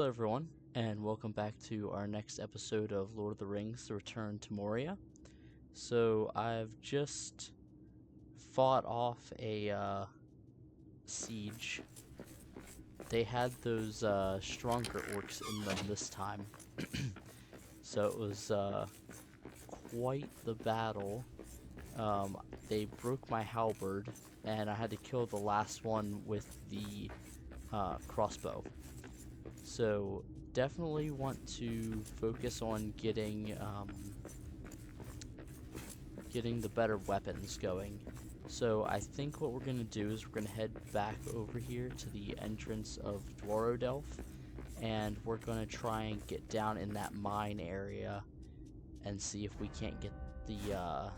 Hello everyone, and welcome back to our next episode of Lord of the Rings: The Return to Moria. So I've just fought off a siege. They had those stronger orcs in them this time, so it was quite the battle. They broke my halberd, and I had to kill the last one with the crossbow. So definitely want to focus on getting the better weapons going. So I think what we're going to do is we're going to head back over here to the entrance of Dwarrodelf, and we're going to try and get down in that mine area and see if we can't get the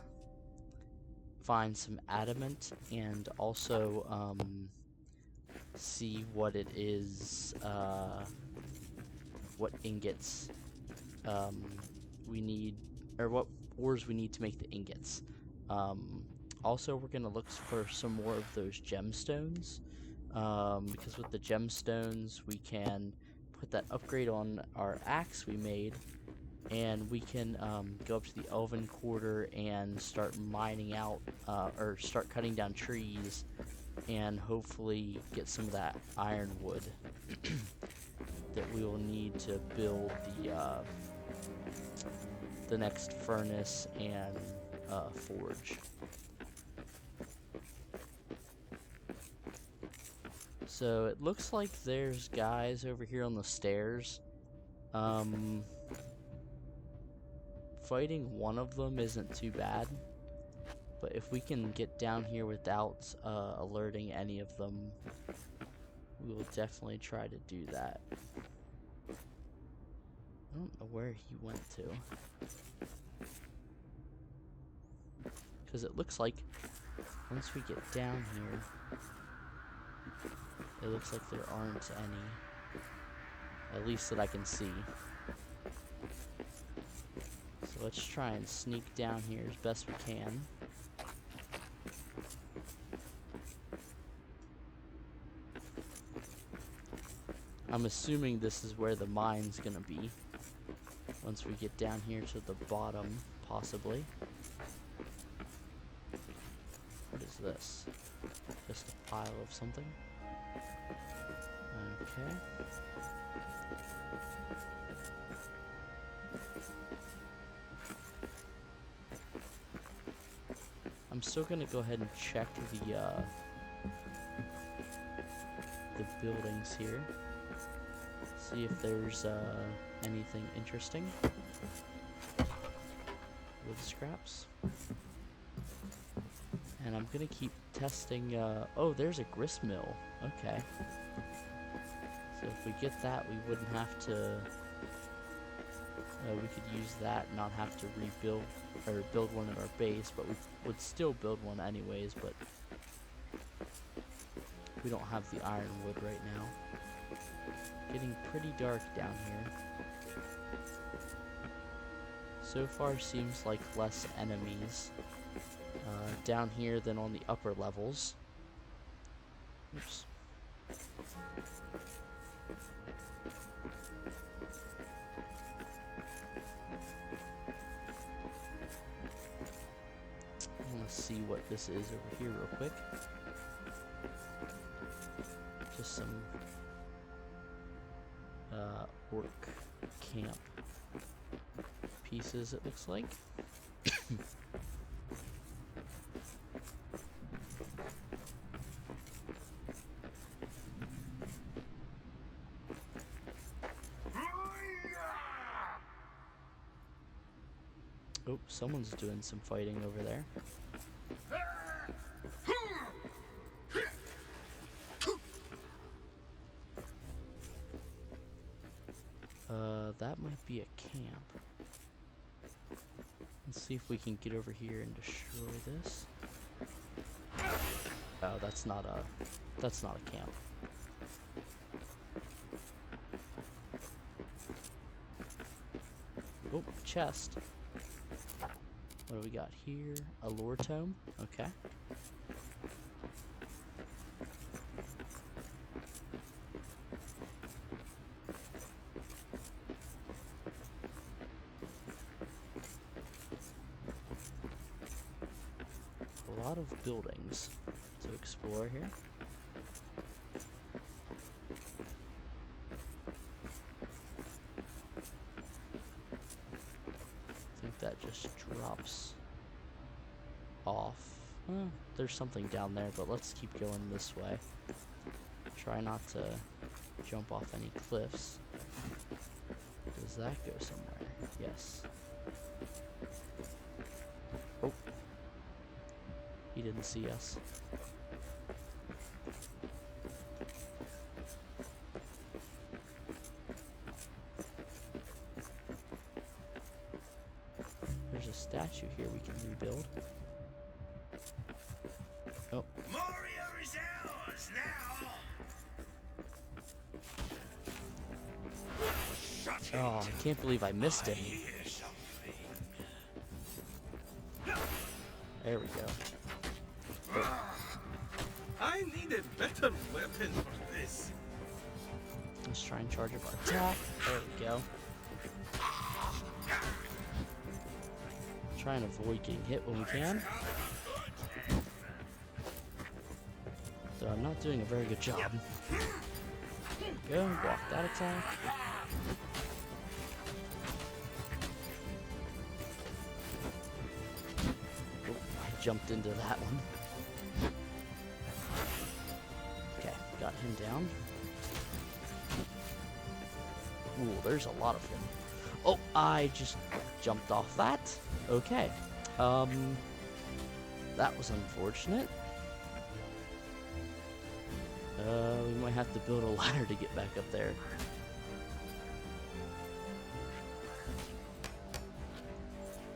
find some adamant, and also see what it is, what ingots we need, or what ores we need to make the ingots. Also, we're going to look for some more of those gemstones, because with the gemstones we can put that upgrade on our axe we made, and we can go up to the Elven Quarter and start mining out, or start cutting down trees, and hopefully get some of that ironwood that we will need to build the next furnace and forge. So it looks like there's guys over here on the stairs. Fighting one of them isn't too bad, but if we can get down here without alerting any of them, we will definitely try to do that. I don't know where he went to, because it looks like once we get down here, it looks like there aren't any, at least that I can see. So let's try and sneak down here as best we can. I'm assuming this is where the mine's gonna be once we get down here to the bottom, possibly. What is this? Just a pile of something? Okay. I'm still gonna go ahead and check the buildings here. See if there's anything interesting. Wood scraps. And I'm gonna keep testing. Oh, there's a grist mill. Okay. So if we get that, we wouldn't have to. We could use that, not have to rebuild or build one at our base, but we would still build one anyways. But we don't have the ironwood right now. Getting pretty dark down here. So far seems like less enemies down here than on the upper levels. Oops. I want to see what this is over here real quick. Just some orc camp pieces, it looks like. Oh, someone's doing some fighting over there. That might be a camp. Let's see if we can get over here and destroy this. Oh, that's not a camp. Oh, chest. What do we got here? A lore tome. Okay. lot of buildings to explore here. I think that just drops off. There's something down there, but let's keep going this way. Try not to jump off any cliffs. Does that go somewhere? Yes. Oh. He didn't see us. There's a statue here we can rebuild. Oh. Moria is ours now. Oh, I can't believe I missed him. There we go. Oh. I need a better weapon for this. Let's try and charge up our attack. There we go. Try and avoid getting hit when we can. So I'm not doing a very good job. There we go, block that attack. Oh, I jumped into that one. Okay, got him down. Ooh, there's a lot of him. Oh, I just jumped off that. Okay. That was unfortunate. We might have to build a ladder to get back up there.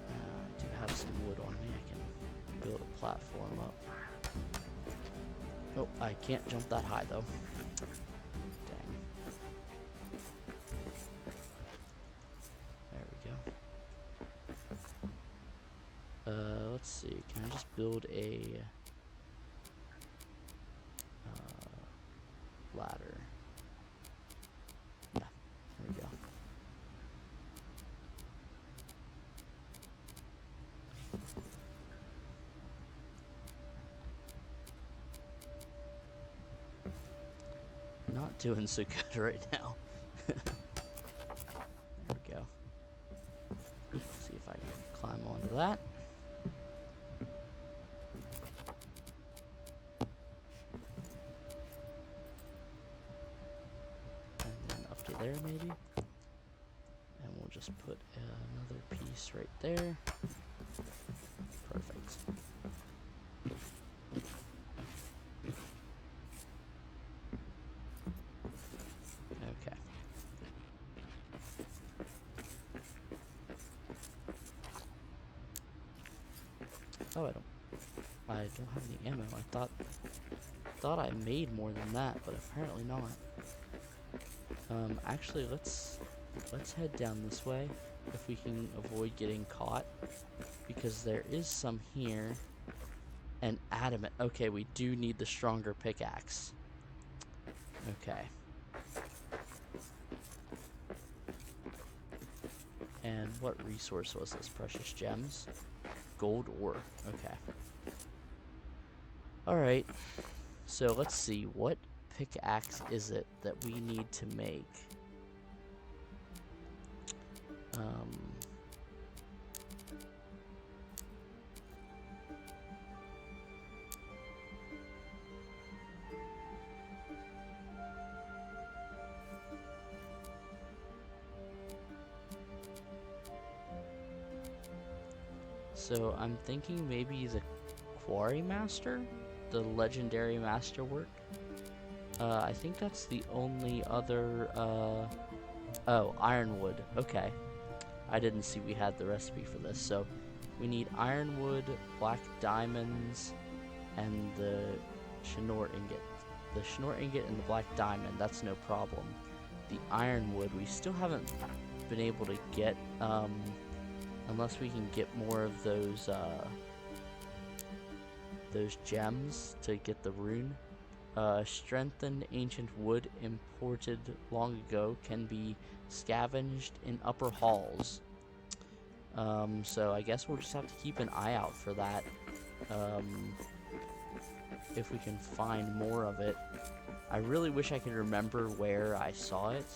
I do have some wood on me. I can build a platform up. Oh, I can't jump that high though. Dang. There we go. Let's see. Can I just build a ladder? Yeah, there we go. Not doing so good right now. There we go. See if I can climb onto that. There maybe, and we'll just put another piece right there. Perfect. Okay. Oh, I don't have any ammo. I thought I made more than that, but apparently not. Actually, let's head down this way if we can avoid getting caught, because there is some here. And adamant. Okay, we do need the stronger pickaxe. Okay. And what resource was this? Precious gems? Gold ore. Okay. Alright. So let's see. What pickaxe is it that we need to make? So I'm thinking maybe the Quarry Master, the legendary masterwork. I think that's the only other, oh, ironwood. Okay. I didn't see we had the recipe for this. So we need ironwood, black diamonds, and the Schnorr ingot. The Schnorr ingot and the black diamond, that's no problem. The ironwood, we still haven't been able to get, unless we can get more of those gems to get the rune. Strengthened ancient wood imported long ago can be scavenged in upper halls. So I guess we'll just have to keep an eye out for that. if we can find more of it. I really wish I could remember where I saw it,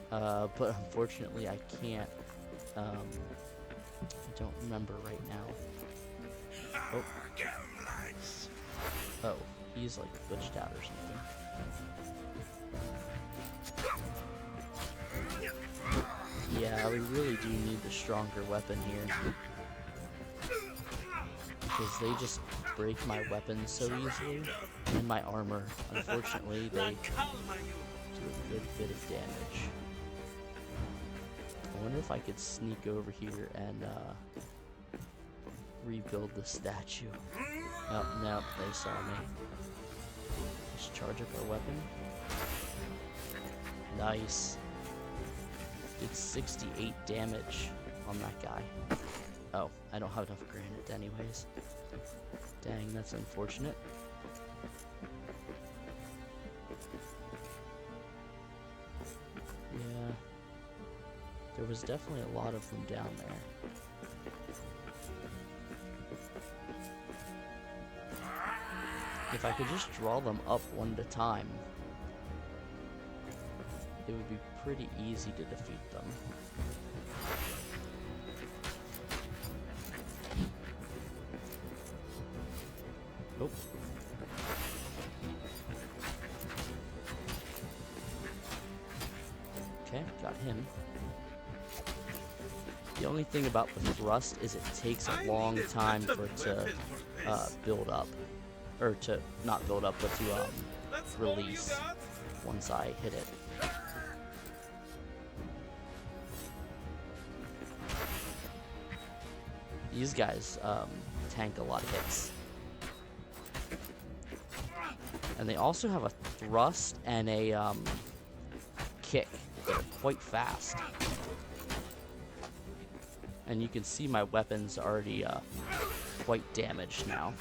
but unfortunately I can't. I don't remember right now. Oh. Oh, he's like glitched out or something. Yeah, we really do need the stronger weapon here. Because they just break my weapons so easily. And my armor. Unfortunately, they do a good bit of damage. I wonder if I could sneak over here and rebuild the statue. Oh, no, they saw me. Let's charge up our weapon. Nice. Did 68 damage on that guy. Oh, I don't have enough granite anyways. Dang, that's unfortunate. Yeah. There was definitely a lot of them down there. If I could just draw them up one at a time, it would be pretty easy to defeat them. Nope. Okay, got him. The only thing about the thrust is it takes a long time for it to build up. Or to, not build up, but to release once I hit it. These guys tank a lot of hits. And they also have a thrust and a kick that are quite fast. And you can see my weapon's already quite damaged now.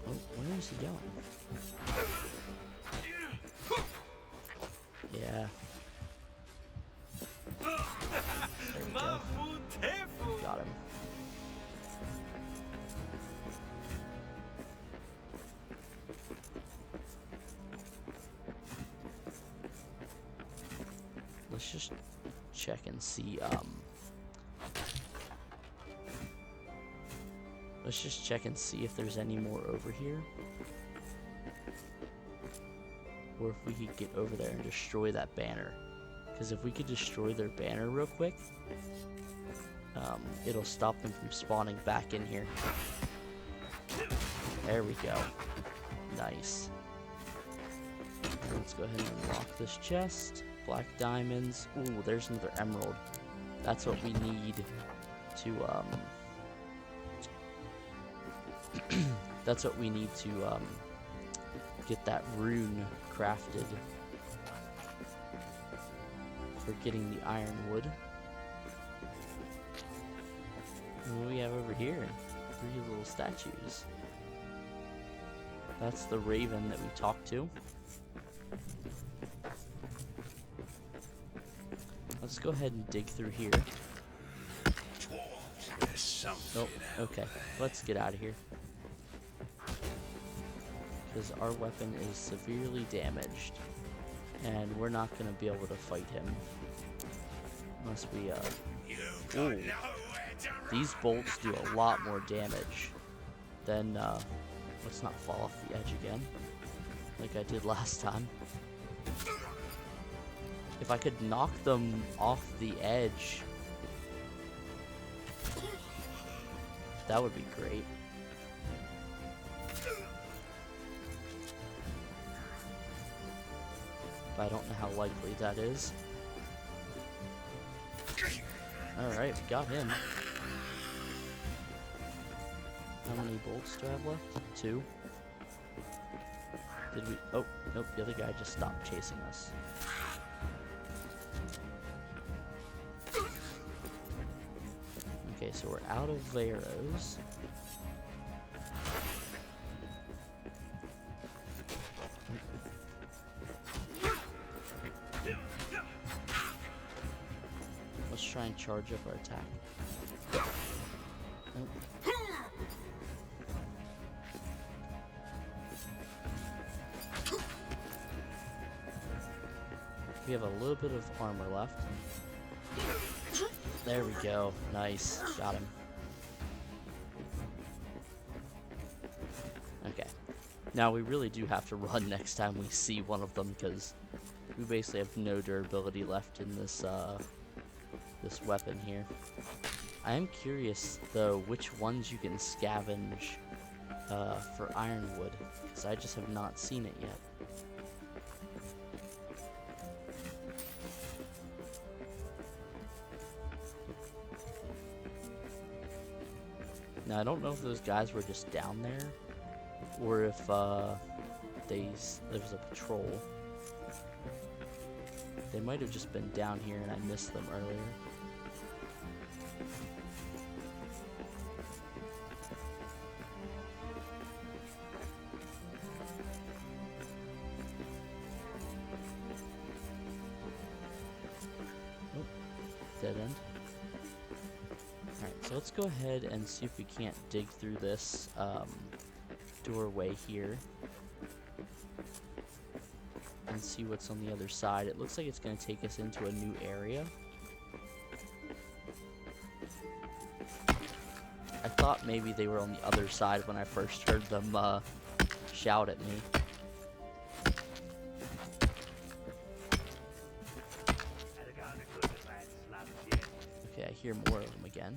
Oh, where is he going? Yeah. There we go. Got him. Let's just check and see, let's just check and see if there's any more over here. Or if we could get over there and destroy that banner. Because if we could destroy their banner real quick, it'll stop them from spawning back in here. There we go. Nice. Let's go ahead and unlock this chest. Black diamonds. Ooh, there's another emerald. That's what we need to, that's what we need to, get that rune crafted for getting the iron wood. And what do we have over here? 3 little statues. That's the raven that we talked to. Let's go ahead and dig through here. Oh, okay. Let's get out of here. Because our weapon is severely damaged. And we're not going to be able to fight him. Unless we, Ooh. These bolts do a lot more damage than, let's not fall off the edge again. Like I did last time. If I could knock them off the edge, that would be great. But I don't know how likely that is. Alright, we got him. How many bolts do I have left? 2. Did we? Oh, nope, the other guy just stopped chasing us. Okay, so we're out of arrows. Let's try and charge up our attack. We have a little bit of armor left. There we go. Nice. Got him. Okay. Now we really do have to run next time we see one of them, because we basically have no durability left in this this weapon here. I am curious though which ones you can scavenge for ironwood, because I just have not seen it yet. Now I don't know if those guys were just down there, or if there was a patrol. They might have just been down here and I missed them earlier. Oh, dead end. Alright, so let's go ahead and see if we can't dig through this doorway here and see what's on the other side. It looks like it's going to take us into a new area. I thought maybe they were on the other side when I first heard them shout at me. Okay, I hear more of them again.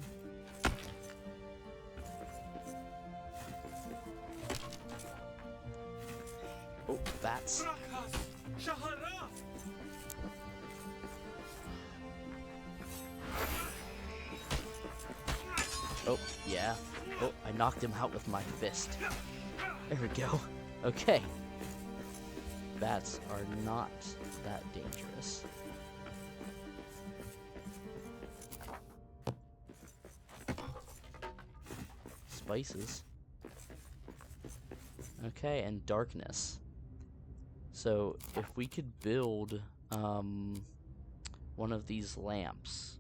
Oh, bats. Oh, yeah. Oh, I knocked him out with my fist. There we go. Okay. Bats are not that dangerous. Spices. Okay, and darkness. So, if we could build one of these lamps,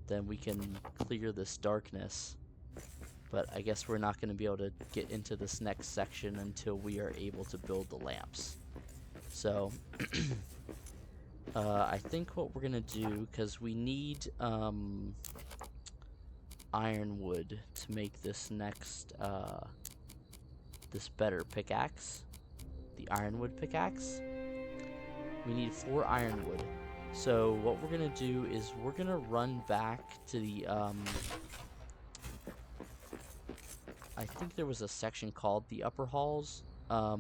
then we can clear this darkness. But I guess we're not going to be able to get into this next section until we are able to build the lamps. So, I think what we're going to do, because we need ironwood to make this next, this better pickaxe. The ironwood pickaxe. We need 4 ironwood. So what we're gonna do is we're gonna run back to the I think there was a section called the upper halls. I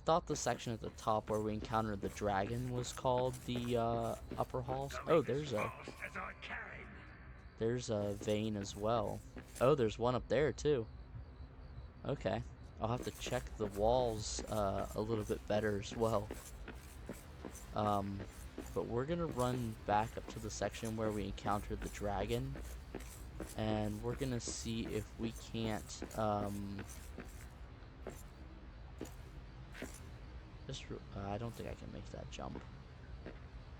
thought the section at the top where we encountered the dragon was called the upper halls. Oh, there's a vein as well. Oh, there's one up there too. Okay. I'll have to check the walls a little bit better as well. But we're gonna run back up to the section where we encountered the dragon, and we're gonna see if we can't I don't think I can make that jump.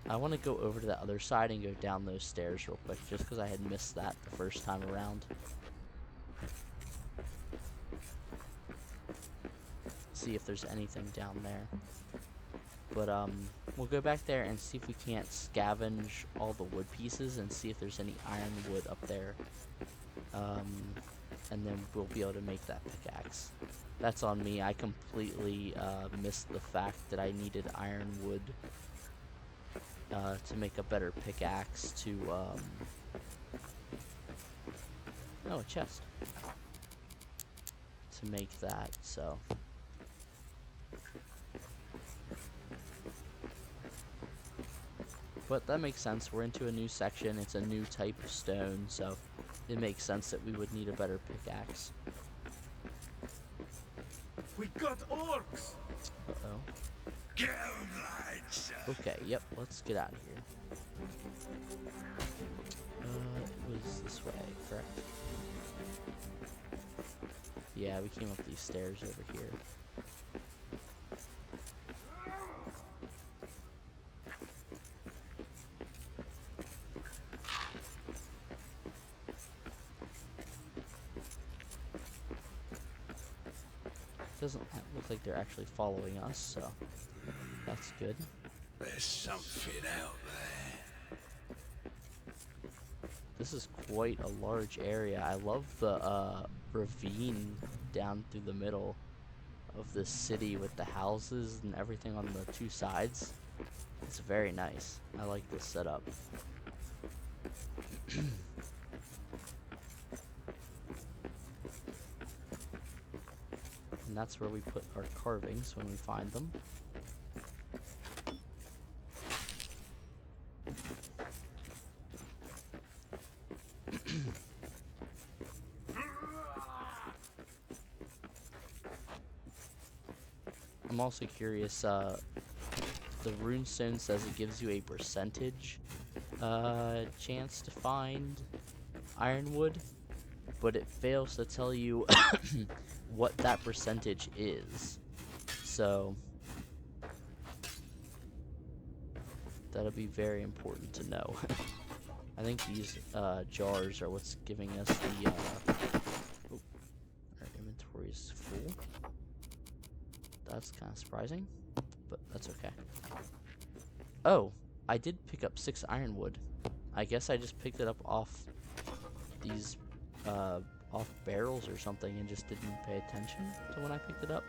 I want to go over to the other side and go down those stairs real quick, just because I had missed that the first time around. See if there's anything down there. But we'll go back there and see if we can't scavenge all the wood pieces and see if there's any ironwood up there. And then we'll be able to make that pickaxe. That's on me. I completely missed the fact that I needed ironwood to make a better pickaxe to oh, a chest to make that. So but that makes sense. We're into a new section. It's a new type of stone, so it makes sense that we would need a better pickaxe. We got orcs. Uh-oh. Okay, yep, let's get out of here. It was this way, correct? Yeah, we came up these stairs over here. Doesn't look like they're actually following us, so that's good. There's something out there. This is quite a large area. I love the ravine down through the middle of this city with the houses and everything on the two sides. It's very nice. I like this setup. And that's where we put our carvings when we find them. I'm also curious, the runestone says it gives you a percentage chance to find ironwood, but it fails to tell you what that percentage is. So that'll be very important to know. I think these jars are what's giving us the oh, our inventory is full. That's kind of surprising, but that's okay. Oh, I did pick up 6 ironwood. I guess I just picked it up off these off barrels or something and just didn't pay attention to when I picked it up.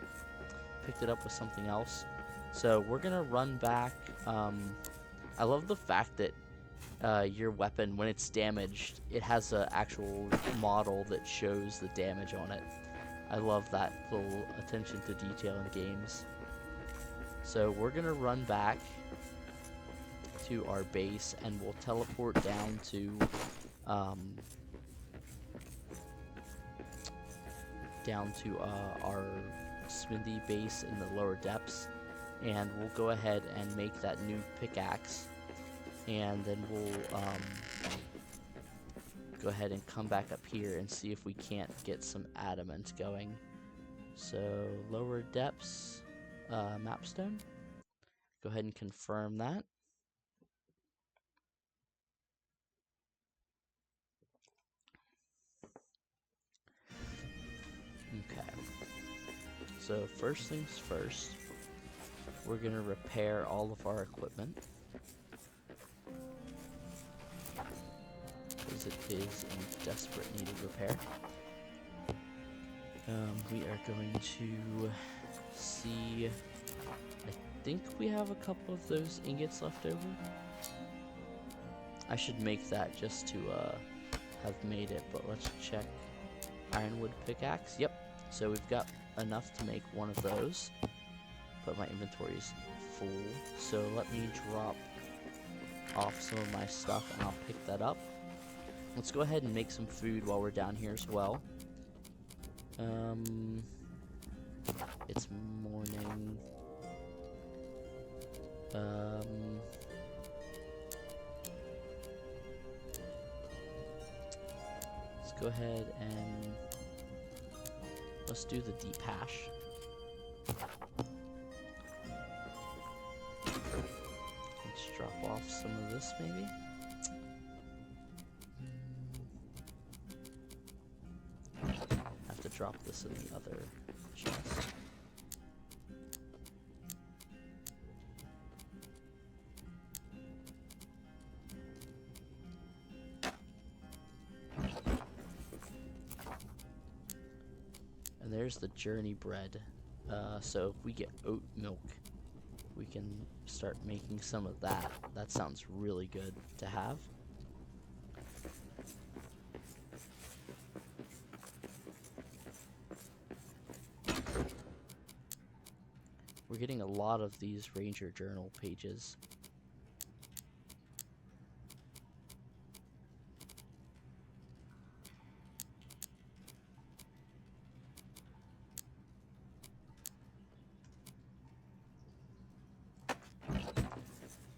Picked it up with something else. So we're gonna run back. I love the fact that your weapon, when it's damaged, it has an actual model that shows the damage on it. I love that little attention to detail in games. So we're gonna run back to our base and we'll teleport down to our smithy base in the lower depths, and we'll go ahead and make that new pickaxe, and then we'll go ahead and come back up here and see if we can't get some adamant going. So lower depths mapstone, go ahead and confirm that. Okay, so first things first, we're gonna repair all of our equipment, because it is in desperate need of repair. We are going to see, I think we have a couple of those ingots left over. I should make that just to have made it, but let's check. Ironwood pickaxe, yep. So we've got enough to make one of those, but my inventory is full. So let me drop off some of my stuff and I'll pick that up. Let's go ahead and make some food while we're down here as well. It's morning. Let's go ahead and let's do the deep hash. Let's drop off some of this maybe. Have to drop this in the other chest. And there's the journey bread. So if we get oat milk, we can start making some of that. That sounds really good to have. We're getting a lot of these Ranger Journal pages.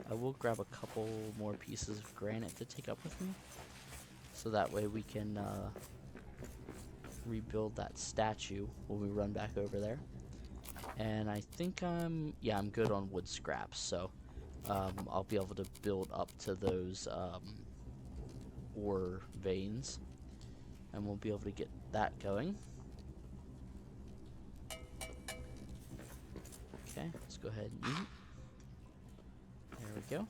I will grab a couple more pieces of granite to take up with me, so that way we can rebuild that statue when we run back over there. And I think I'm good on wood scraps, so I'll be able to build up to those ore veins, and we'll be able to get that going. Okay, let's go ahead and eat. There we go.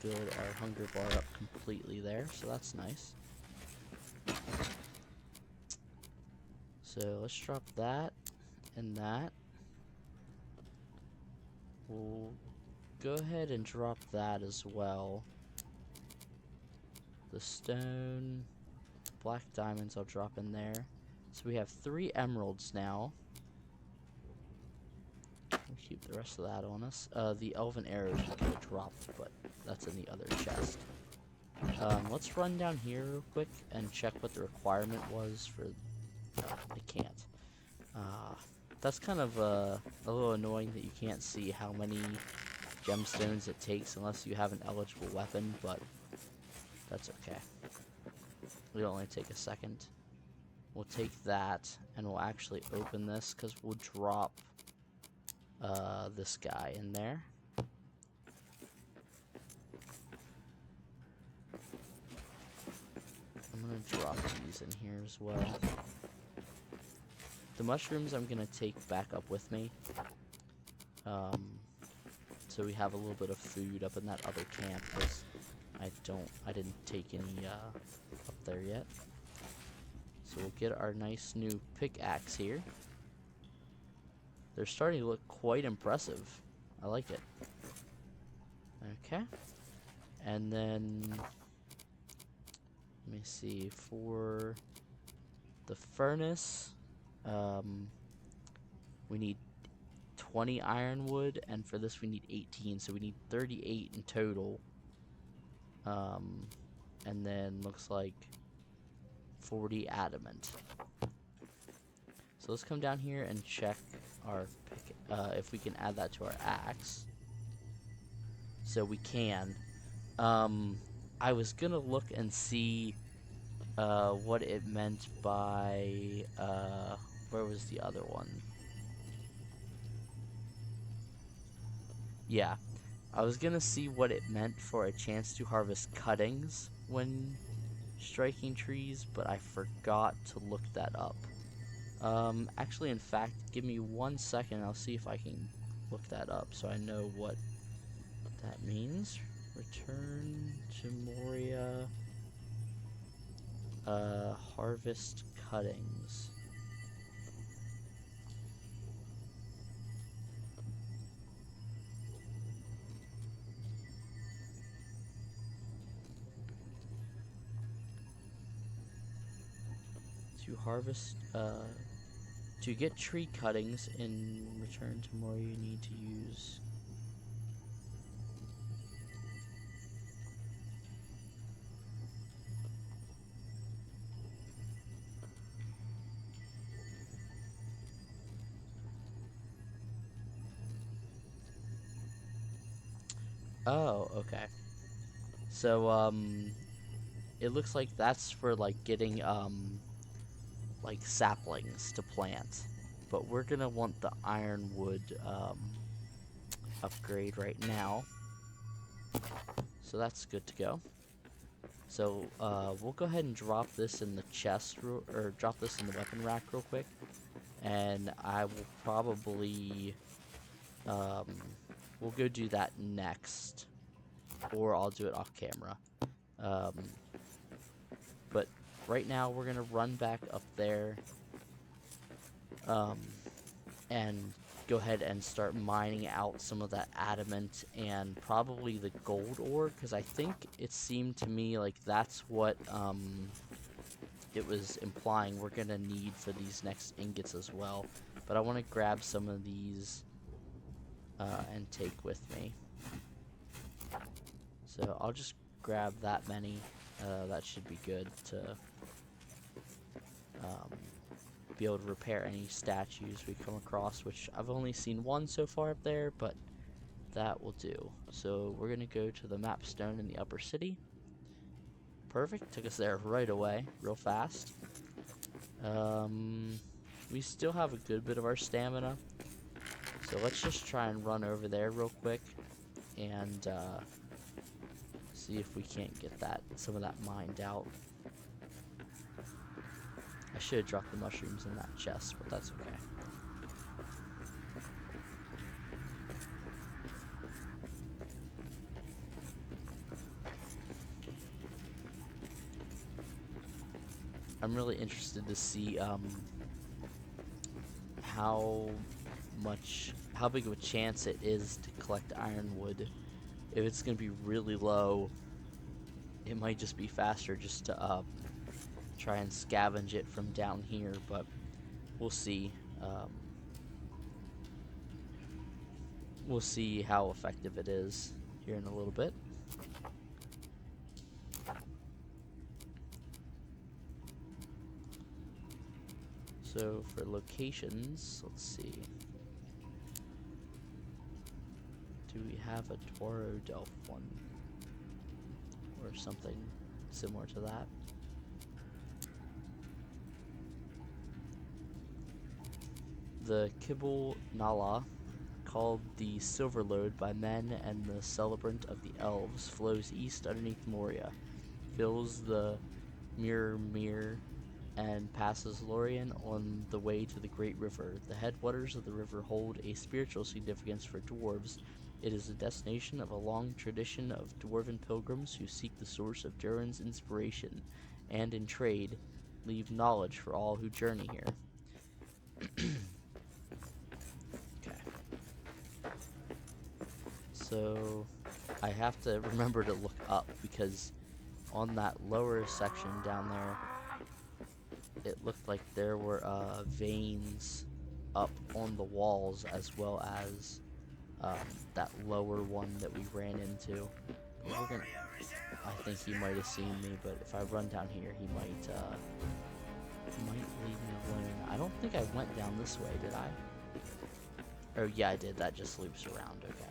Good, our hunger bar up completely there, so that's nice. So let's drop that and that. We'll go ahead and drop that as well. The stone, black diamonds I'll drop in there. So we have 3 emeralds now. We'll keep the rest of that on us. The elven arrows will get dropped, but that's in the other chest. Let's run down here real quick and check what the requirement was for... I can't. That's kind of a little annoying that you can't see how many gemstones it takes unless you have an eligible weapon, but that's okay. It'll only take a second. We'll take that and we'll actually open this because we'll drop this guy in there. I'm gonna drop these in here as well. The mushrooms I'm gonna take back up with me. So we have a little bit of food up in that other camp because I didn't take any up there yet. So we'll get our nice new pickaxe here. They're starting to look quite impressive. I like it. Okay. And then let me see, for the furnace, we need 20 ironwood, and for this we need 18, so we need 38 in total. And then looks like 40 adamant. So let's come down here and check our if we can add that to our axe. So we can. I was gonna look and see what it meant by where was the other one? Yeah, I was gonna see what it meant for a chance to harvest cuttings when striking trees, but I forgot to look that up. Actually, in fact, give me 1 second. I'll see if I can look that up so I know what that means. Return to Moria. Harvest cuttings. To harvest, to get tree cuttings in Return to Moria, you need to use... Oh, okay. So, it looks like that's for, like, getting, like, saplings to plant. But we're gonna want the ironwood, upgrade right now. So that's good to go. So, we'll go ahead and drop this in the chest, or drop this in the weapon rack real quick. And I will probably, we'll go do that next. Or I'll do it off camera. But right now we're gonna run back up there and go ahead and start mining out some of that adamant and probably the gold ore, because I think it seemed to me like that's what it was implying we're gonna need for these next ingots as well. But I want to grab some of these and take with me. So I'll just grab that many. That should be good to be able to repair any statues we come across, which I've only seen one so far up there, but that will do. So we're going to go to the map stone in the upper city. Perfect. Took us there right away, real fast. We still have a good bit of our stamina, so let's just try and run over there real quick and see if we can't get some of that mined out. I should have dropped the mushrooms in that chest, but that's okay. I'm really interested to see how big of a chance it is to collect ironwood. If it's gonna be really low, it might just be faster just to try and scavenge it from down here, but we'll see. We'll see how effective it is here in a little bit. So for locations, let's see. Do we have a Dwarrodelf one? Or something similar to that? The Kibble Nala, called the Silver Lode by men and the celebrant of the elves, flows east underneath Moria, fills the Mir, and passes Lorien on the way to the Great River. The headwaters of the river hold a spiritual significance for dwarves. It is a destination of a long tradition of dwarven pilgrims who seek the source of Durin's inspiration, and in trade, leave knowledge for all who journey here. Okay. So, I have to remember to look up, because on that lower section down there, it looked like there were veins up on the walls, as well as that lower one that we ran into. I think he might have seen me, but if I run down here, he might leave me alone. I don't think I went down this way, did I? Oh yeah, I did. That just loops around. Okay.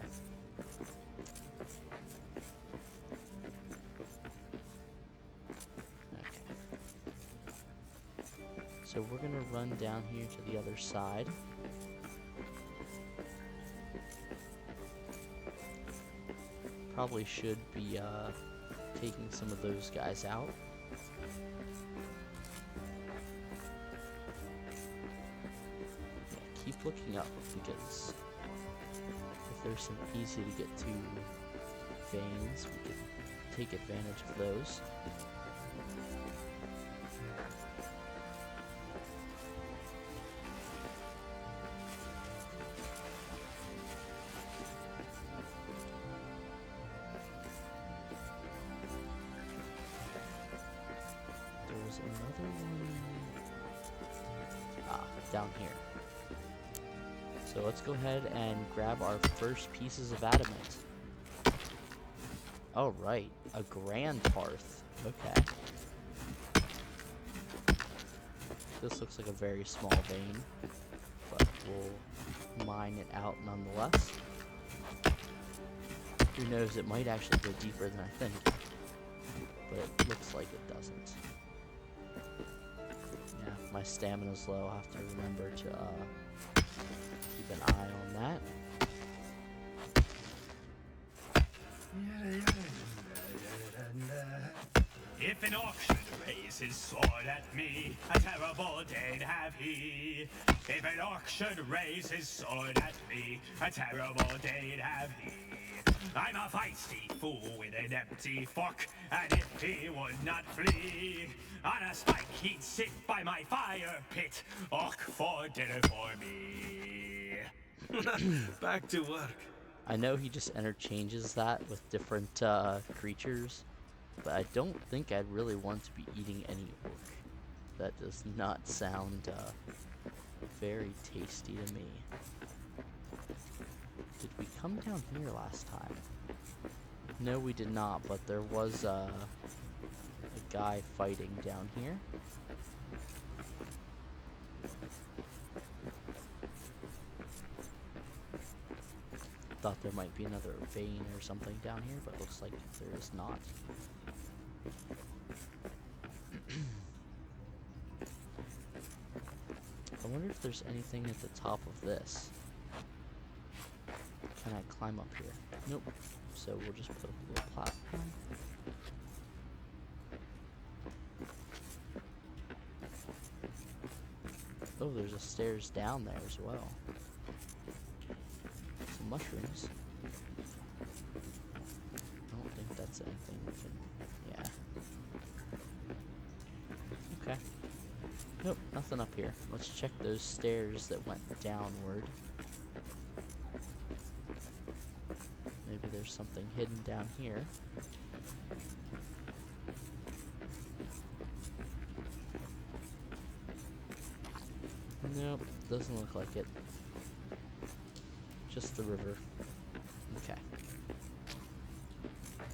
So we're gonna run down here to the other side. Probably should be taking some of those guys out. Yeah, keep looking up, because if there's some easy to get to veins, we can take advantage of those. Another one down here. So let's go ahead and grab our first pieces of adamant. Oh right, a grand hearth. Okay. This looks like a very small vein, but we'll mine it out nonetheless. Who knows, it might actually go deeper than I think, but it looks like it doesn't. My stamina's low. I'll have to remember to keep an eye on that. If an orc should raise his sword at me, a terrible day'd have he. If an orc should raise his sword at me, a terrible day'd have he. I'm a feisty fool with an empty fork, and if he would not flee, on a spike he'd sit by my fire pit, orc for dinner for me. Back to work. I know he just interchanges that with different creatures, but I don't think I'd really want to be eating any orc. That does not sound very tasty to me. Did we come down here last time? No, we did not, but there was a guy fighting down here. Thought there might be another vein or something down here, but looks like there is not. I wonder if there's anything at the top of this. Can I climb up here? Nope. So we'll just put a little platform. Oh, there's a stairs down there as well. Some mushrooms. I don't think that's anything we can... Okay. Nope, nothing up here. Let's check those stairs that went downward. Maybe there's something hidden down here. Nope, doesn't look like it. Just the river. Okay.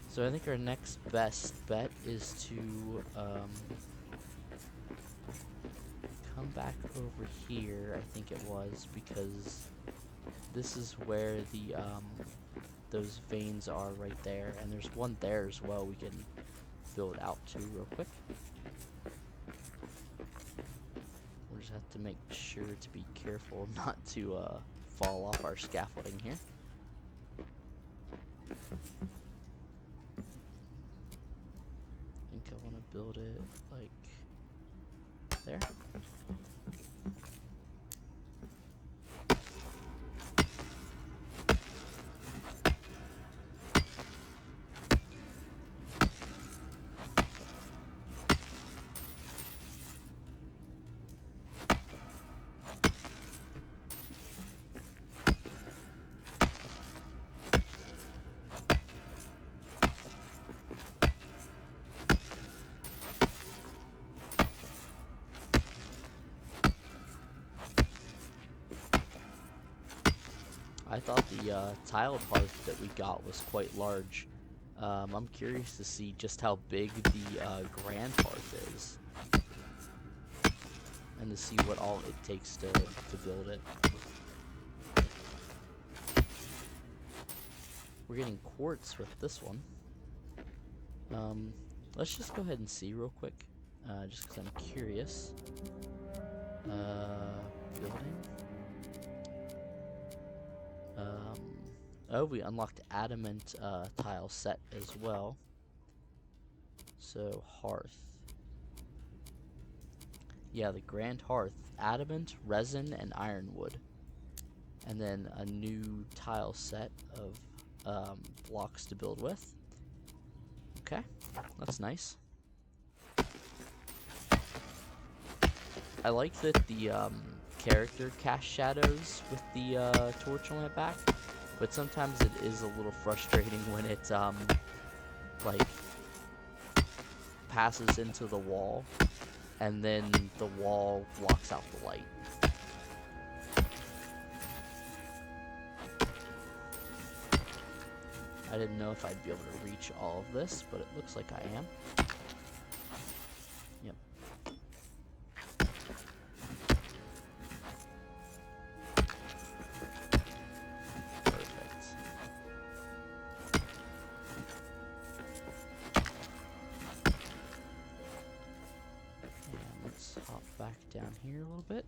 So I think our next best bet is to come back over here, I think it was, because this is where the those veins are right there, and there's one there as well we can build out to real quick. We'll just have to make sure to be careful not to fall off our scaffolding here. I think I want to build it like there. I thought the tiled hearth that we got was quite large. I'm curious to see just how big the grand hearth is, and to see what all it takes to build it. We're getting quartz with this one. Let's just go ahead and see real quick, just because I'm curious. Building. Oh, we unlocked adamant tile set as well. So hearth. Yeah, the grand hearth, adamant, resin, and ironwood, and then a new tile set of blocks to build with. Okay, that's nice. I like that the character casts shadows with the torch on my back, but sometimes it is a little frustrating when it like passes into the wall and then the wall blocks out the light. I didn't know if I'd be able to reach all of this, but it looks like I am. Yep. Perfect. And let's hop back down here a little bit.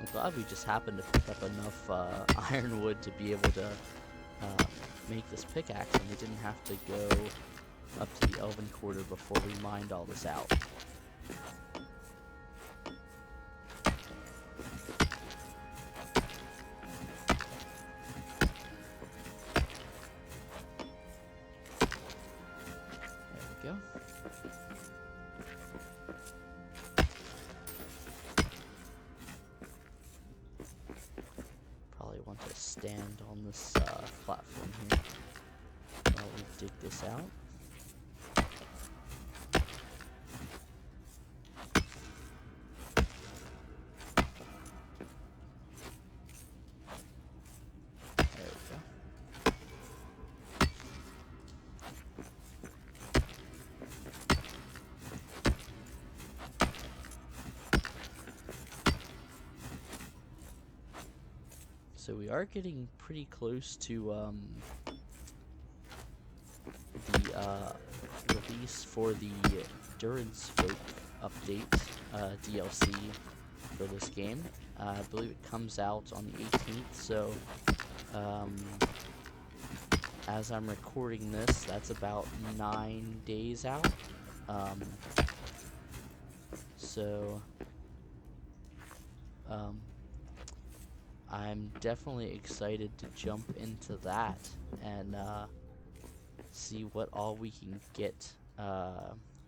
I'm glad we just happened to pick up enough ironwood to be able to make this pickaxe, and we didn't have to go up to the Elven Quarter before we mined all this out. There we go. Probably want to stand on this platform here while we dig this out. There we go. So we are getting pretty close to the release for the Durance Folk update DLC for this game. I believe it comes out on the 18th, so as I'm recording this, that's about 9 days out. I'm definitely excited to jump into that and see what all we can get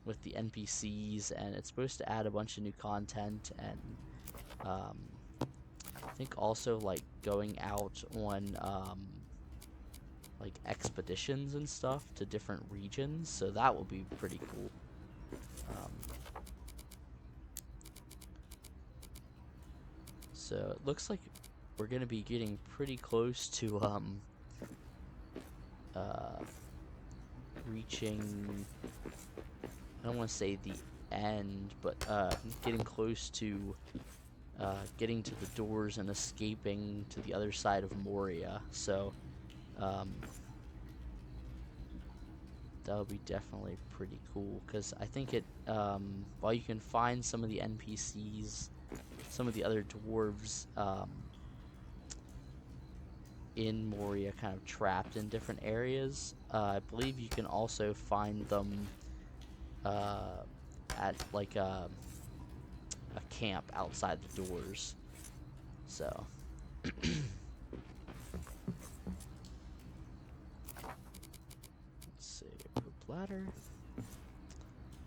with the NPCs, and it's supposed to add a bunch of new content, and I think also like going out on like expeditions and stuff to different regions, so that will be pretty cool. So it looks like we're gonna be getting pretty close to reaching, I don't want to say the end, but getting close to getting to the doors and escaping to the other side of Moria. So that'll be definitely pretty cool, because I think it, while you can find some of the NPCs, some of the other dwarves in Moria kind of trapped in different areas, I believe you can also find them at like a camp outside the doors. So let's see, rope ladder.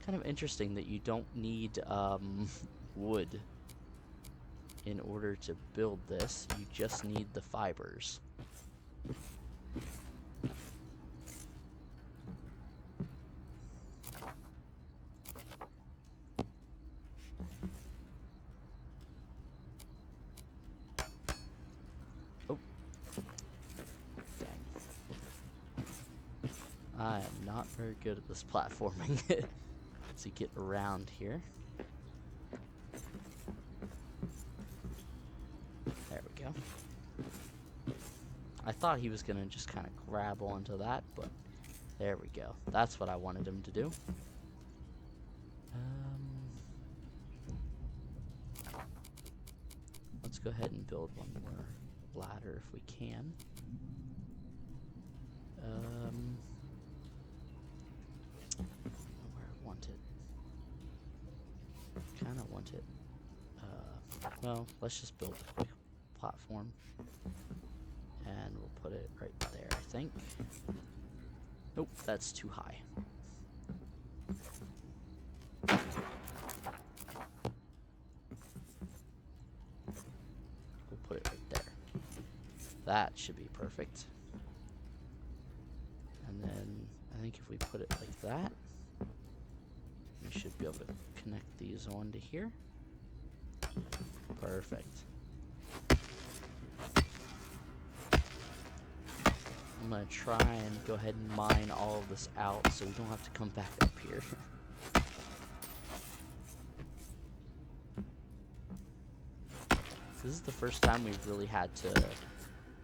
Kind of interesting that you don't need wood in order to build this. You just need the fibers. Oh. Dang. I am not very good at this platforming. Let's get around here. There we go. I thought he was gonna just kind of grab onto that, but there we go. That's what I wanted him to do. Let's go ahead and build one more ladder if we can. Where I want it. Kind of want it. Well, let's just build a quick platform. And we'll put it right there, I think. Nope, that's too high. We'll put it right there. That should be perfect. And then I think if we put it like that, we should be able to connect these onto here. Perfect. I'm gonna try and go ahead and mine all of this out so we don't have to come back up here. This is the first time we've really had to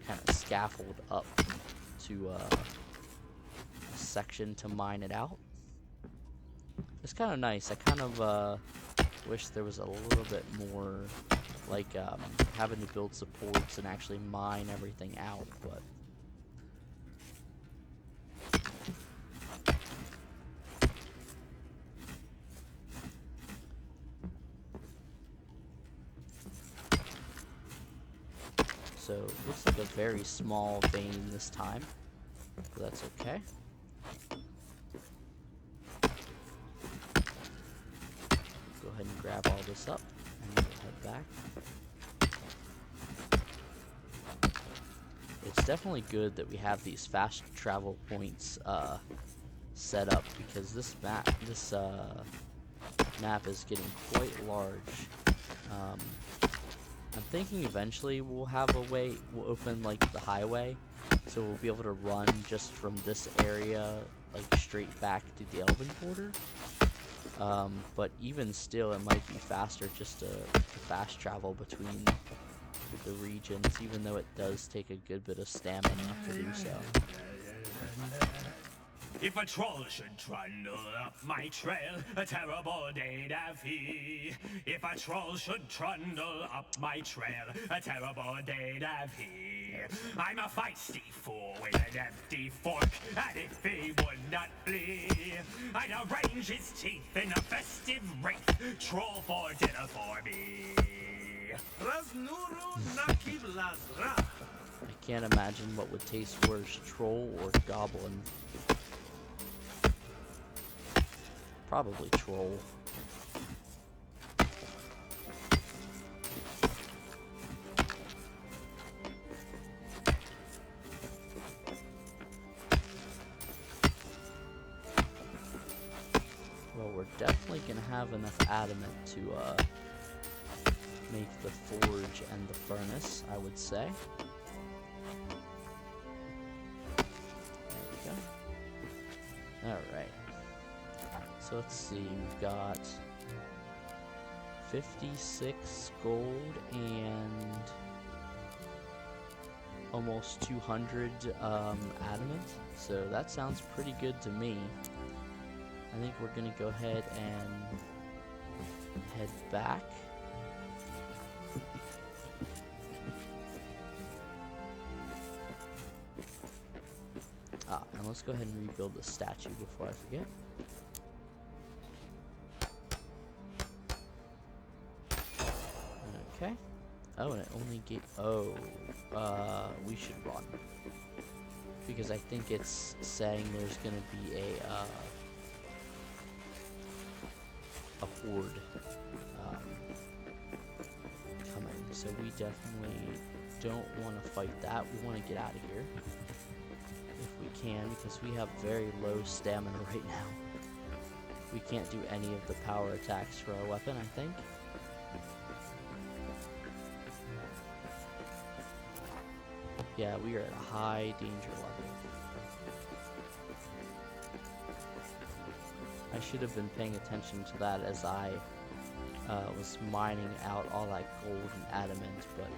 kind of scaffold up to a section to mine it out. It's kind of nice. I kind of wish there was a little bit more, like having to build supports and actually mine everything out, but so it looks like a very small vein this time, but that's okay. Go ahead and grab all this up and we'll head back. It's definitely good that we have these fast travel points set up, because this map is getting quite large. I'm thinking eventually we'll have a way, we'll open like the highway, so we'll be able to run just from this area like straight back to the Elven border. But even still, it might be faster just to fast travel between the regions, even though it does take a good bit of stamina to do so. If a troll should trundle up my trail, a terrible day'd have he. If a troll should trundle up my trail, a terrible day'd have he. I'm a feisty fool with an empty fork, and if he would not flee, I'd arrange his teeth in a festive wraith, troll for dinner for me. Raznuru nakib lazra. I can't imagine what would taste worse, troll or goblin. Probably troll. Well, we're definitely gonna have enough adamant to make the forge and the furnace, I would say. There we go. Alright. So let's see, we've got 56 gold and almost 200 adamant. So that sounds pretty good to me. I think we're gonna go ahead and head back. And let's go ahead and rebuild the statue before I forget. Okay. Oh, and it only gave... Oh, we should run. Because I think it's saying there's gonna be a horde coming. So we definitely don't want to fight that. We want to get out of here. If we can, because we have very low stamina right now. We can't do any of the power attacks for our weapon, I think. Yeah, we are at a high danger level. I should have been paying attention to that as I was mining out all that gold and adamant, but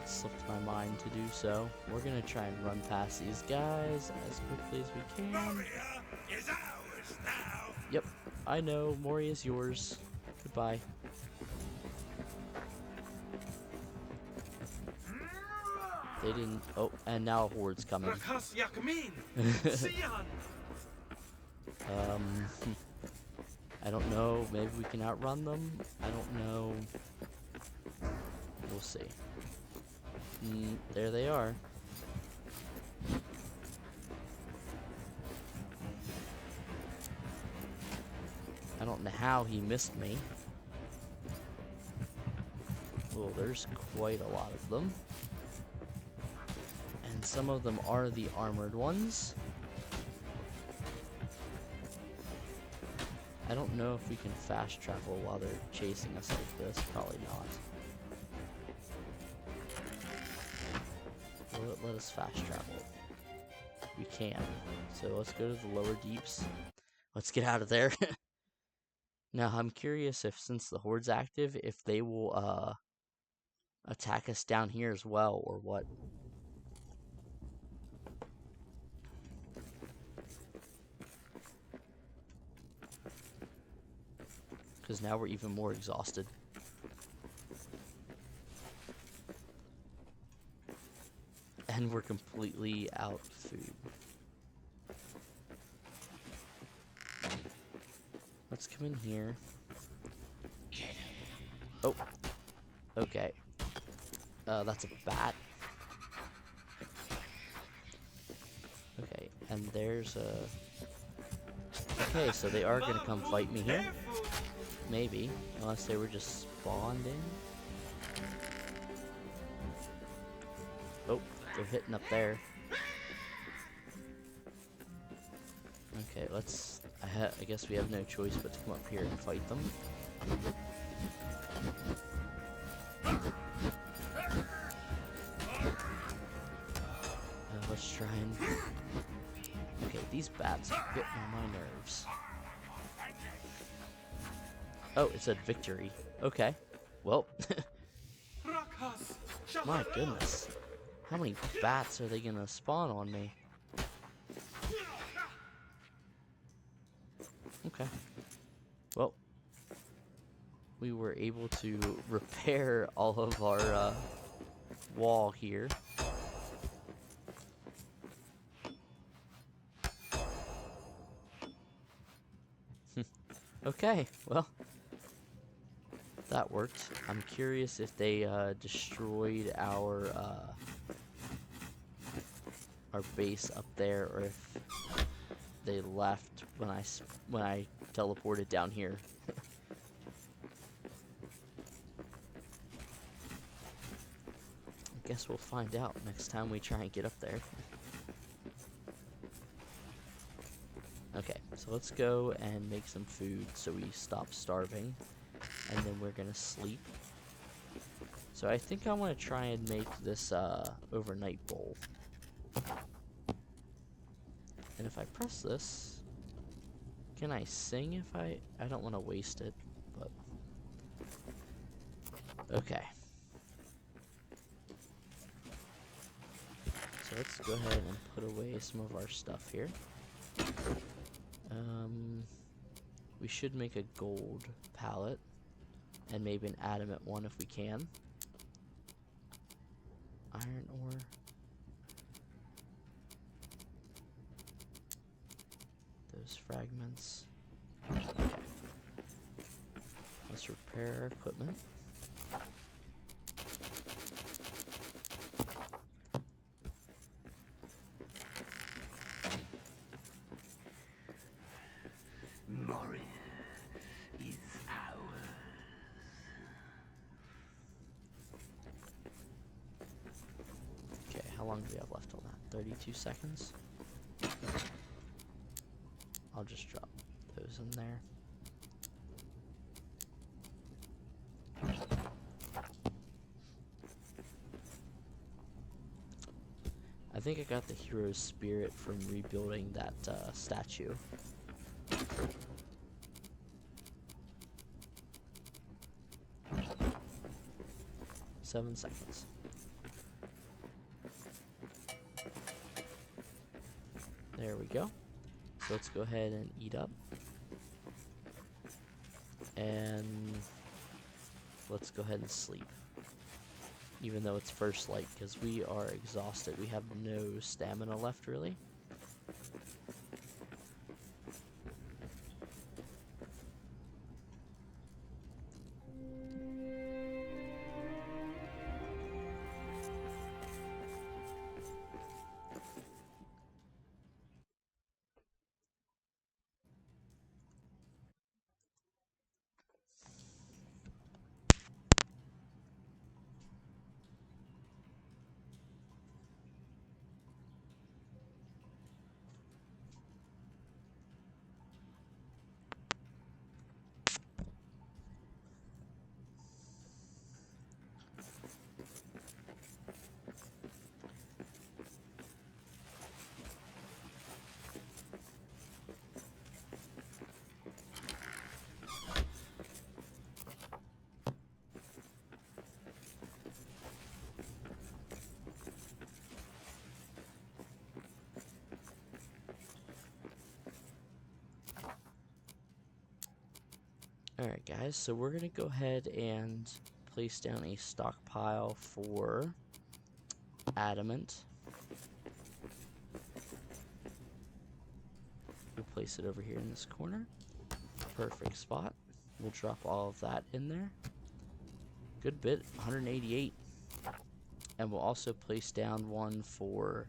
it slipped my mind to do so. We're gonna try and run past these guys as quickly as we can. Moria is ours now. Yep, I know. Moria is yours. Goodbye. They didn't... Oh, and now a horde's coming. Rakas Yakmin! Sian! I don't know. Maybe we can outrun them. I don't know. We'll see. There they are. I don't know how he missed me. Well, there's quite a lot of them. And some of them are the armored ones. I don't know if we can fast travel while they're chasing us like this. Probably not. Will it let us fast travel? We can. So let's go to the lower deeps. Let's get out of there. Now I'm curious if, since the horde's active, if they will attack us down here as well, or what. Because now we're even more exhausted. And we're completely out of food. Let's come in here. Oh. Okay. That's a bat. Okay, and there's a... Okay, so they are gonna come fight me here. Maybe, unless they were just spawned in. Oh, they're hitting up there. Okay, let's... I guess we have no choice but to come up here and fight them. Let's try and... Okay, these bats are getting on my nerves. Oh, it said victory. Okay. Well, my goodness. How many bats are they gonna spawn on me? Okay. Well, we were able to repair all of our wall here. Okay, well, that worked. I'm curious if they destroyed our base up there, or if they left when I teleported down here. I guess we'll find out next time we try and get up there. Okay, so let's go and make some food so we stop starving, and then we're gonna sleep. So I think I want to try and make this overnight bowl. And if I press this, can I sing if I don't want to waste it, but okay. So let's go ahead and put away some of our stuff here. We should make a gold palette and maybe an adamant one if we can. Iron ore. Those fragments. Okay. Let's repair our equipment. Moria is ours. Okay, how long do we have left on that? 32 seconds? I'll just drop those in there. I think I got the hero's spirit from rebuilding that statue. 7 seconds. There we go. So let's go ahead and eat up. And let's go ahead and sleep. Even though it's first light, because we are exhausted. We have no stamina left, really. Alright guys, so we're going to go ahead and place down a stockpile for adamant. We'll place it over here in this corner. Perfect spot. We'll drop all of that in there. Good bit, 188. And we'll also place down one for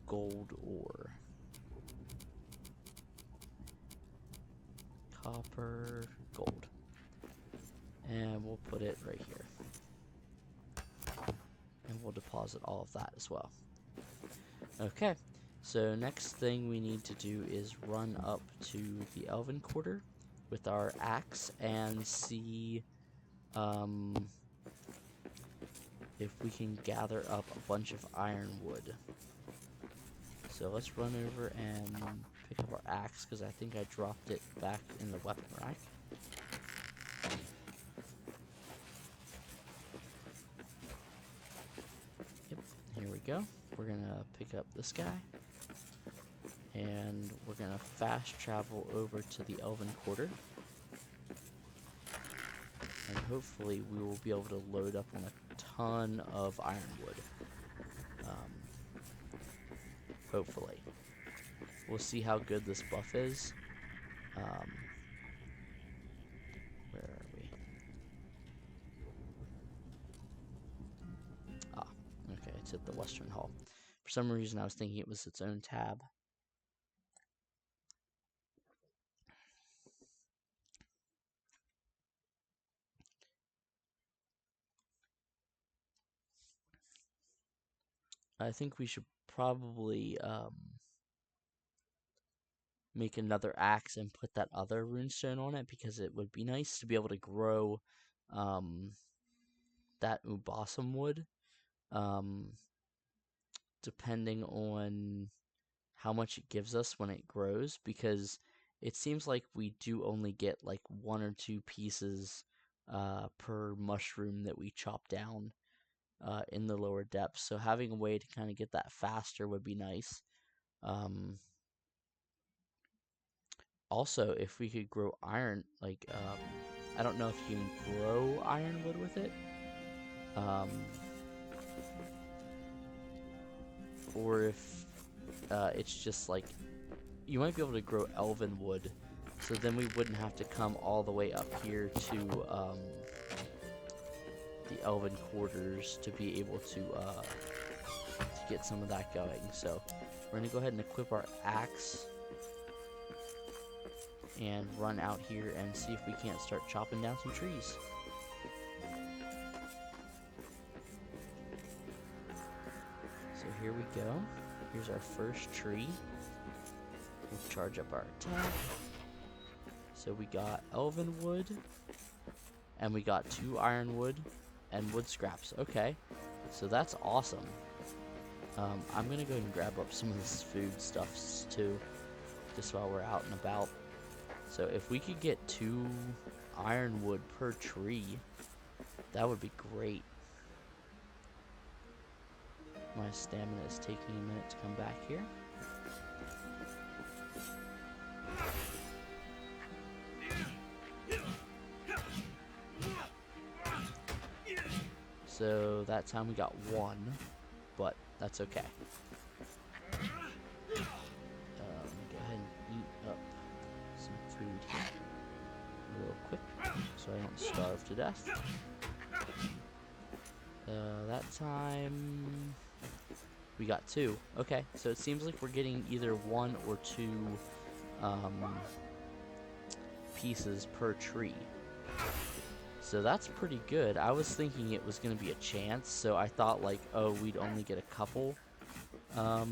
gold ore. Copper, gold. And we'll put it right here. And we'll deposit all of that as well. Okay, so next thing we need to do is run up to the Elven Quarter with our axe and see if we can gather up a bunch of ironwood. So let's run over and pick up our axe, because I think I dropped it back in the weapon rack. Yep, here we go. We're gonna pick up this guy, and we're gonna fast travel over to the Elven Quarter, and hopefully we will be able to load up on a ton of ironwood. Hopefully. We'll see how good this buff is. Where are we? Ah, okay, it's at the Western Hall. For some reason I was thinking it was its own tab. I think we should probably make another axe and put that other runestone on it, because it would be nice to be able to grow that ubasum wood, depending on how much it gives us when it grows, because it seems like we do only get like 1 or 2 pieces per mushroom that we chop down in the lower depths. So having a way to kind of get that faster would be nice. Also, if we could grow iron, like, I don't know if you can grow ironwood with it, or if it's just like, you might be able to grow elven wood, so then we wouldn't have to come all the way up here to the elven quarters to be able to get some of that going. So we're gonna go ahead and equip our axe and run out here and see if we can't start chopping down some trees. So here we go. Here's our first tree. We'll charge up our attack. So we got elven wood, and we got 2 ironwood and wood scraps. Okay, so that's awesome. I'm gonna go ahead and grab up some of this food stuffs too, just while we're out and about. So if we could get 2 ironwood per tree, that would be great. My stamina is taking a minute to come back here. So that time we got 1, but that's okay. Let me go ahead and eat up some food here real quick so I don't starve to death. That time we got 2. Okay, so it seems like we're getting either 1 or 2 pieces per tree. So that's pretty good. I was thinking it was going to be a chance, so I thought like, oh, we'd only get a couple. But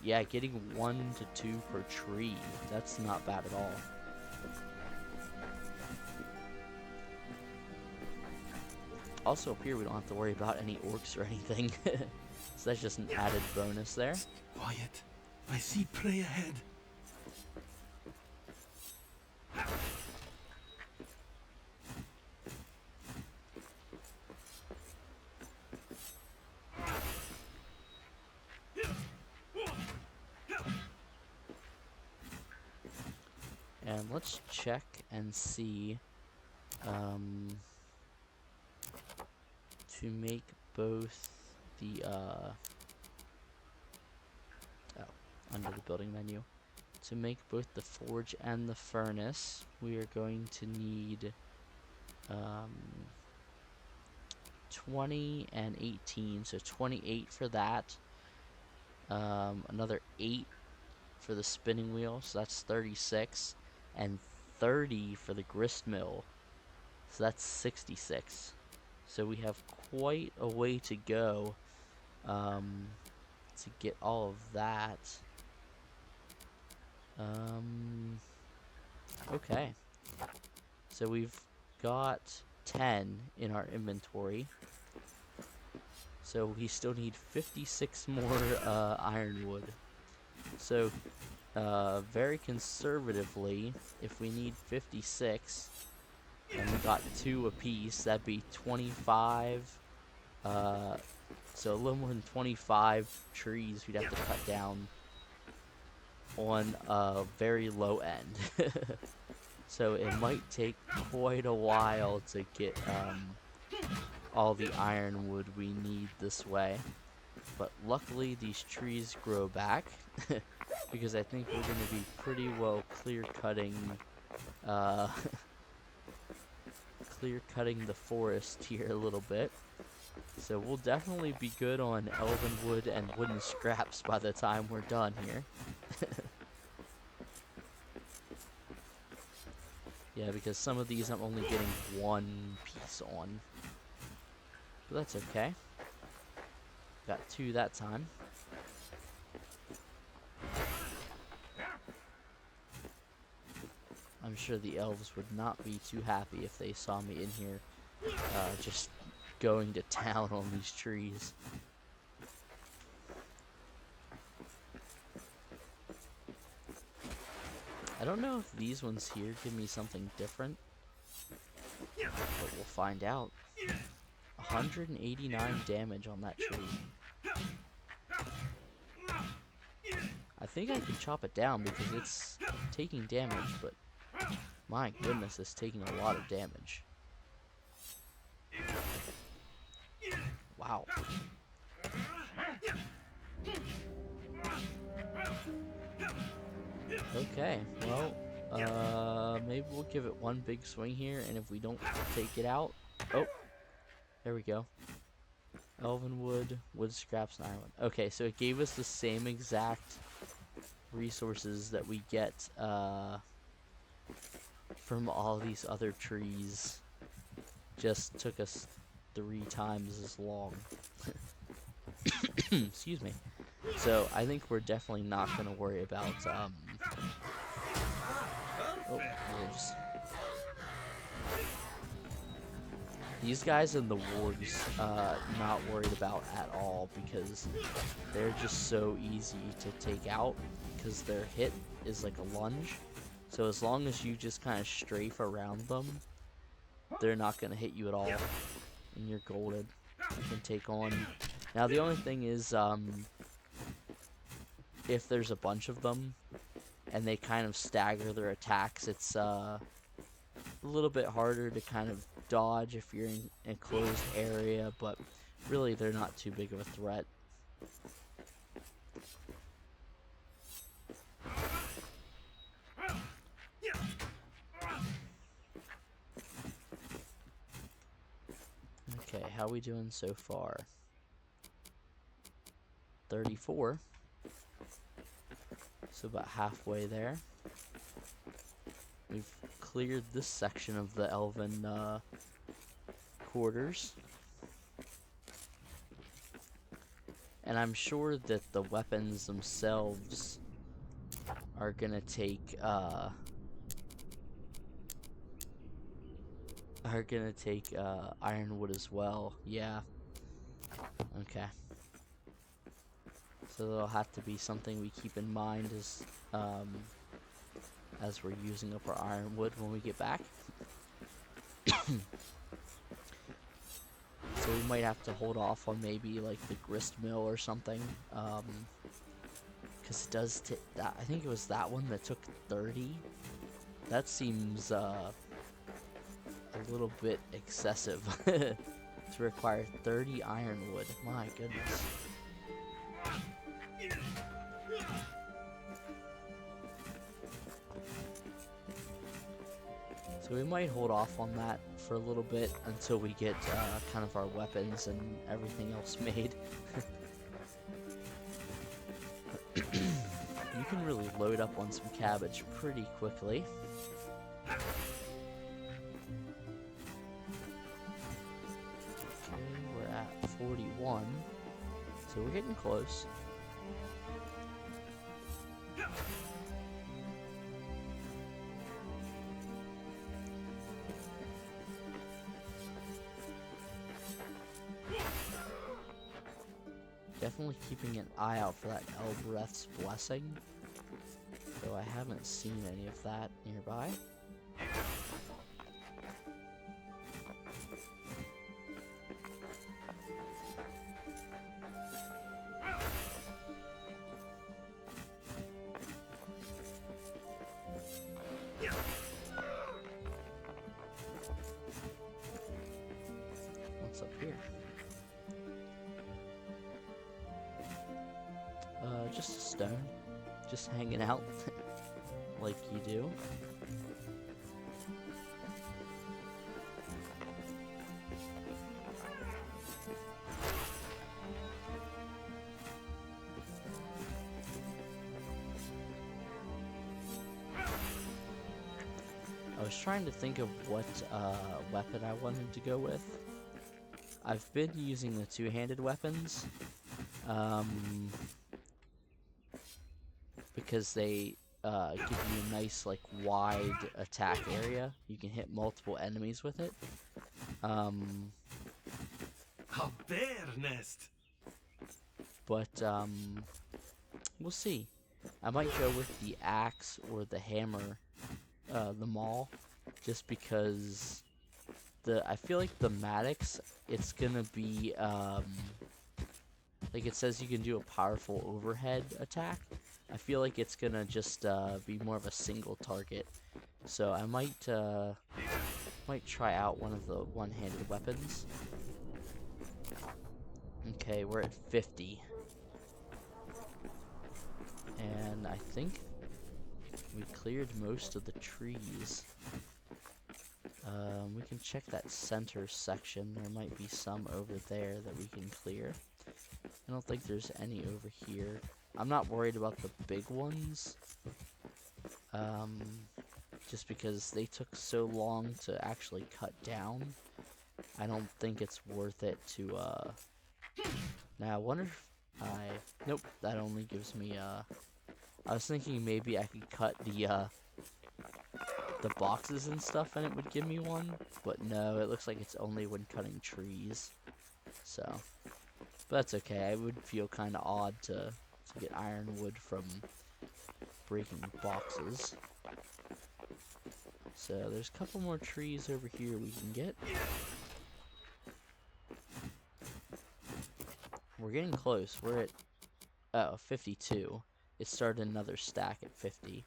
yeah, getting 1 to 2 per tree, that's not bad at all. Also up here, we don't have to worry about any orcs or anything. So that's just an added bonus there. Quiet. I see prey ahead. And let's check and see to make both the under the building menu, to make both the forge and the furnace, we are going to need 20 and 18, so 28 for that, another 8 for the spinning wheel, so that's 36, and 30 for the grist mill, so that's 66. So we have quite a way to go to get all of that. Okay, so we've got 10 in our inventory, so we still need 56 more ironwood. So very conservatively, if we need 56 and we got 2 apiece, that'd be 25, so a little more than 25 trees we'd have to cut down on a very low end. So it might take quite a while to get all the ironwood we need this way. But luckily these trees grow back because I think we're going to be pretty well clear cutting the forest here a little bit. So we'll definitely be good on elven wood and wooden scraps by the time we're done here. Yeah, because some of these I'm only getting 1 piece on. But that's okay. Got 2 that time. I'm sure the elves would not be too happy if they saw me in here just going to town on these trees. I don't know if these ones here give me something different, but we'll find out. 189 damage on that tree. I think I can chop it down because it's taking damage, but my goodness, it's taking a lot of damage. Wow. Okay, well, maybe we'll give it one big swing here, and if we don't take it out... Oh, there we go. Elven wood, wood scraps, and iron wood. Okay, so it gave us the same exact resources that we get from all these other trees. Just took us 3 times as long. Excuse me. So I think we're definitely not going to worry about wolves. These guys in the wards, not worried about at all because they're just so easy to take out because their hit is like a lunge. So as long as you just kind of strafe around them, they're not going to hit you at all, and you're golden. You can take on. Now the only thing is, if there's a bunch of them and they kind of stagger their attacks, it's a little bit harder to kind of dodge if you're in an enclosed area, but really they're not too big of a threat. Okay, how we doing so far? 34. So about halfway there. We've cleared this section of the elven quarters. And I'm sure that the weapons themselves are gonna take ironwood as well. Yeah. Okay. So there'll have to be something we keep in mind as we're using up our ironwood when we get back. So we might have to hold off on maybe like the grist mill or something, because it does that. I think it was that one that took 30. That seems a little bit excessive to require 30 ironwood. My goodness. So we might hold off on that for a little bit until we get kind of our weapons and everything else made. You can really load up on some cabbage pretty quickly. Okay, we're at 41, so we're getting close. Definitely keeping an eye out for that Elbreth's Blessing, though I haven't seen any of that nearby. What's up here? Just a stone. Just hanging out like you do. I was trying to think of what weapon I wanted to go with. I've been using the two-handed weapons, Um, because they give you a nice like wide attack area. You can hit multiple enemies with it. A bear nest. But we'll see. I might go with the axe or the hammer, the maul, just because I feel like the Maddox, it's gonna be like it says you can do a powerful overhead attack. I feel like it's gonna just be more of a single target. So I might try out one of the one-handed weapons. Okay, we're at 50. And I think we cleared most of the trees. We can check that center section. There might be some over there that we can clear. I don't think there's any over here. I'm not worried about the big ones. Just because they took so long to actually cut down. I don't think it's worth it to, Now, I wonder if nope, that only gives me, I was thinking maybe I could cut the boxes and stuff and it would give me one, but no, it looks like it's only when cutting trees. So, but that's okay. I would feel kind of odd to get ironwood from breaking boxes. So there's a couple more trees over here we can get. We're getting close. We're at 52. It started another stack at 50.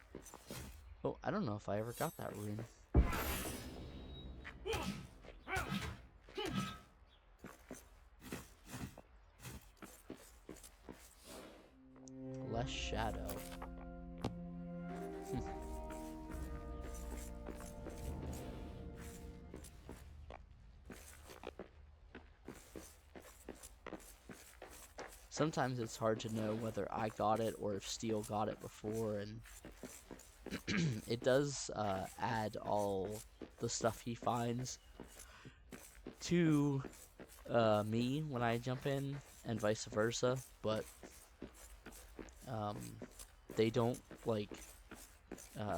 Oh, I don't know if I ever got that rune. Less shadow. Sometimes it's hard to know whether I got it or if Steel got it before, and it does add all the stuff he finds to me when I jump in, and vice versa, but they don't like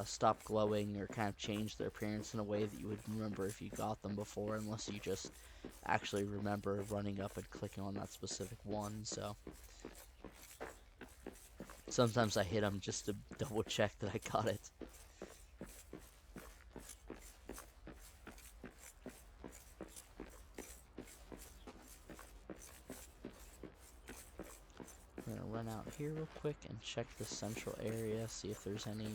stop glowing or kind of change their appearance in a way that you would remember if you got them before, unless you just actually remember running up and clicking on that specific one. So sometimes I hit them just to double check that I got it. We're gonna run out here real quick and check the central area, see if there's any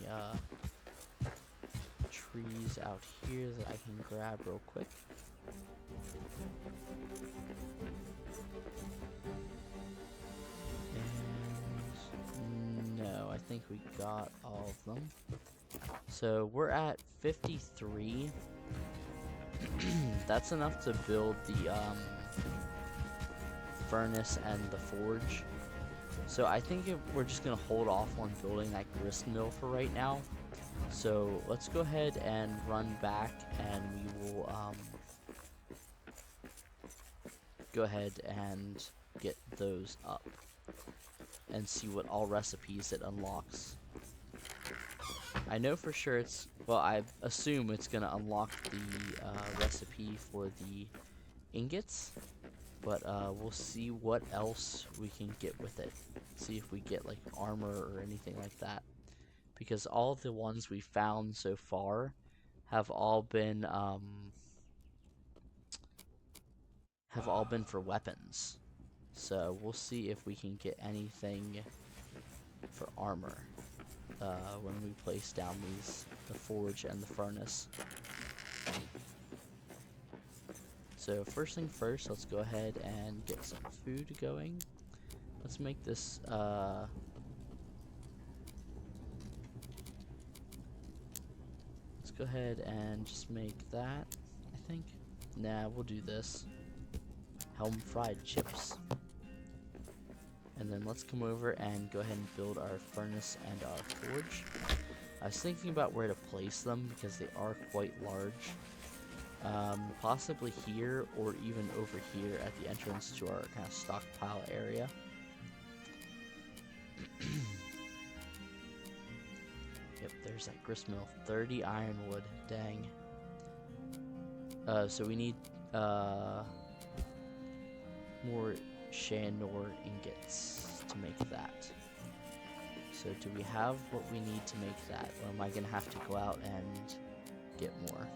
trees out here that I can grab real quick. And no, I think we got all of them. So we're at 53. That's enough to build the furnace and the forge. So I think we're just gonna hold off on building that grist mill for right now. So let's go ahead and run back, and we will go ahead and get those up and see what all recipes it unlocks. I know for sure well, I assume it's gonna unlock the recipe for the ingots, but we'll see what else we can get with it. See if we get like armor or anything like that, because all of the ones we found so far have all been for weapons. So we'll see if we can get anything for armor when we place down the forge and the furnace. So first thing first, let's go ahead and get some food going. Let's make this let's go ahead and just make that, I think. Nah, we'll do this. Helm fried chips. And then let's come over and go ahead and build our furnace and our forge. I was thinking about where to place them because they are quite large. Possibly here or even over here at the entrance to our kind of stockpile area. Yep, there's that grist mill. 30 ironwood. Dang. So we need more Shanor ingots to make that. So do we have what we need to make that, or am I gonna have to go out and get more?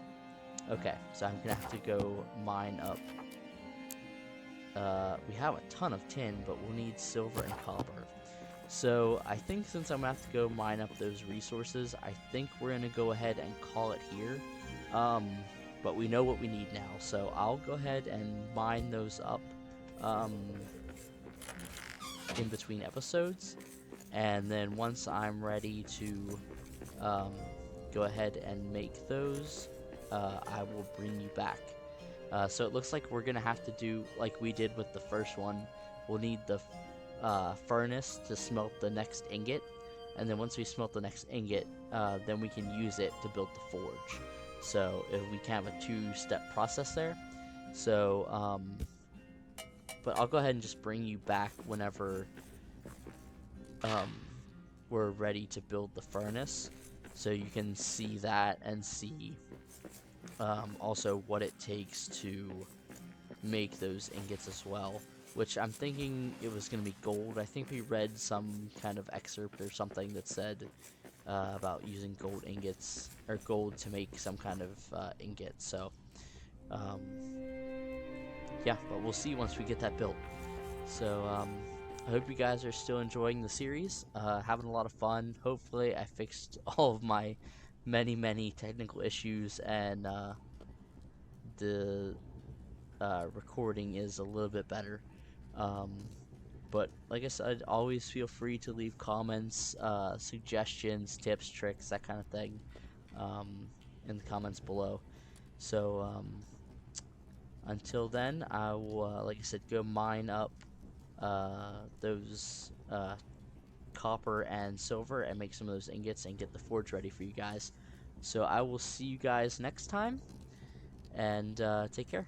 Okay, so I'm gonna have to go mine up. We have a ton of tin, but we'll need silver and copper. So I think since I'm gonna have to go mine up those resources, I think we're gonna go ahead and call it here. But we know what we need now, so I'll go ahead and mine those up in between episodes, and then once I'm ready to go ahead and make those, I will bring you back. So it looks like we're gonna have to do like we did with the first one. We'll need the furnace to smelt the next ingot, and then once we smelt the next ingot, then we can use it to build the forge. So we can have a two-step process there. So but I'll go ahead and just bring you back whenever we're ready to build the furnace, so you can see that and see also what it takes to make those ingots as well, which I'm thinking it was going to be gold. I think we read some kind of excerpt or something that said about using gold ingots or gold to make some kind of ingot. So yeah, but we'll see once we get that built. So I hope you guys are still enjoying the series, having a lot of fun. Hopefully I fixed all of my many technical issues, and the recording is a little bit better. But like I said, always feel free to leave comments, suggestions, tips, tricks, that kind of thing, in the comments below. So until then, I will, like I said, go mine up those copper and silver and make some of those ingots and get the forge ready for you guys. So I will see you guys next time, and take care.